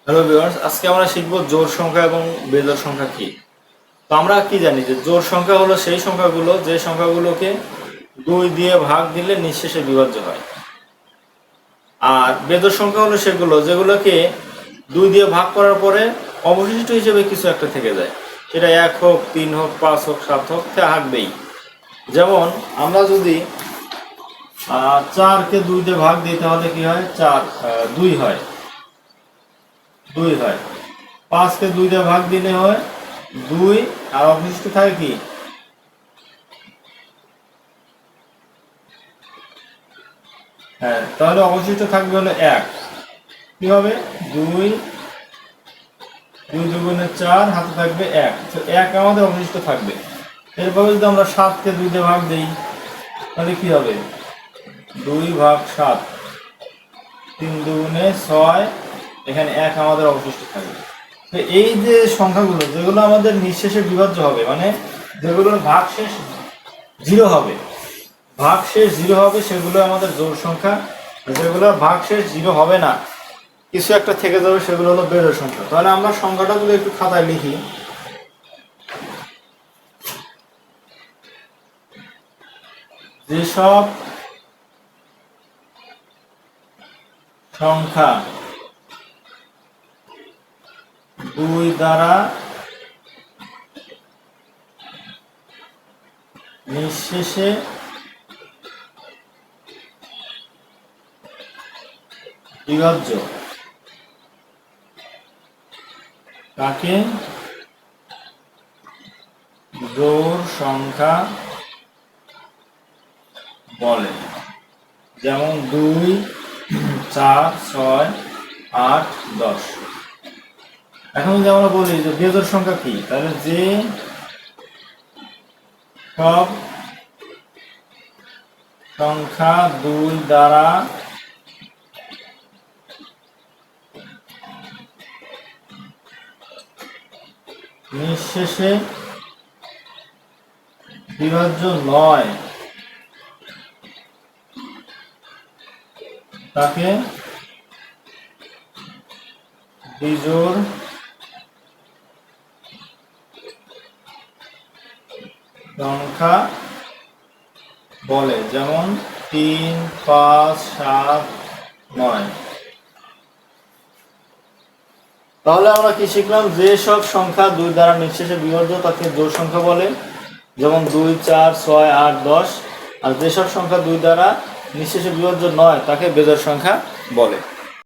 Hello viewers, আজকে আমরা শিখব জোড় সংখ্যা এবং বেজোড় সংখ্যা কি। তো আমরা কি জানি যে জোড় সংখ্যা হলো সেই সংখ্যাগুলো যে সংখ্যাগুলোকে 2 দিয়ে ভাগ দিলে নিঃশেষে বিভাজ্য হয়। আর বেজোড় সংখ্যা হলো সেগুলো যেগুলোকে 2 দিয়ে ভাগ করার পরে অবশিষ্ট হিসেবে কিছু একটা থেকে যায়, সেটা 1 হোক, 3 হোক, 5 হোক, 7 হোক, থাকবেই। যেমন আমরা যদি 4কে 2 দিয়ে ভাগ দিই তাহলে কি হয়, 2 হয়। 5কে 2 দিয়ে ভাগ দিলে হয় 2, আর অবশিষ্ট থাকে কি, তাহলে অবশিষ্ট থাকবে হলো 1। কি হবে, 2 দুগুণে 4, হাতে থাকবে 1, তো 1 আমাদের অবশিষ্ট থাকবে। এরপরে যদি আমরা 7কে 2 দিয়ে ভাগ দিই তাহলে কি হবে, 2/7, 3 দুগুণে 6, এখানে 1 আমাদের অবশিষ্ট থাকবে। তো এই যে সংখ্যাগুলো যেগুলো আমাদের নিঃশেষে বিভাজ্য হবে, মানে যেগুলোর ভাগশেষ 0 হবে, সেগুলো আমাদের জোড় সংখ্যা। যেগুলোর ভাগশেষ 0 হবে না, কিছু একটা থেকে যাবে, সেগুলো হলো বেজোড় সংখ্যা। তাহলে আমরা সংখ্যাটাগুলো একটু খাতায় লিখি। যেসব সংখ্যা 2 দ্বারা নিঃশেষে বিভাজ্য তাকে জোড় সংখ্যা বলে। যেমন 2, 4, 6, 8, 10। এখন যদি আমরা বলি যে বেজোড় সংখ্যা কি, তাহলে যে সব সংখ্যা 2 দ্বারা নিঃশেষে বিভাজ্য নয় তাকে বিজোড় সংখ্যা বলে। যেমন 3, 5, 7, 9। তাহলে আমরা কি শিখলাম, যে সব সংখ্যা 2 দ্বারা নিঃশেষে বিভাজ্য তাকে জোড় সংখ্যা বলে। যেমন 2, 4, 6, 8, 10। আর যেসব সংখ্যা 2 দ্বারা নিঃশেষে বিভাজ্য নয় তাকে বেজোড় সংখ্যা বলে।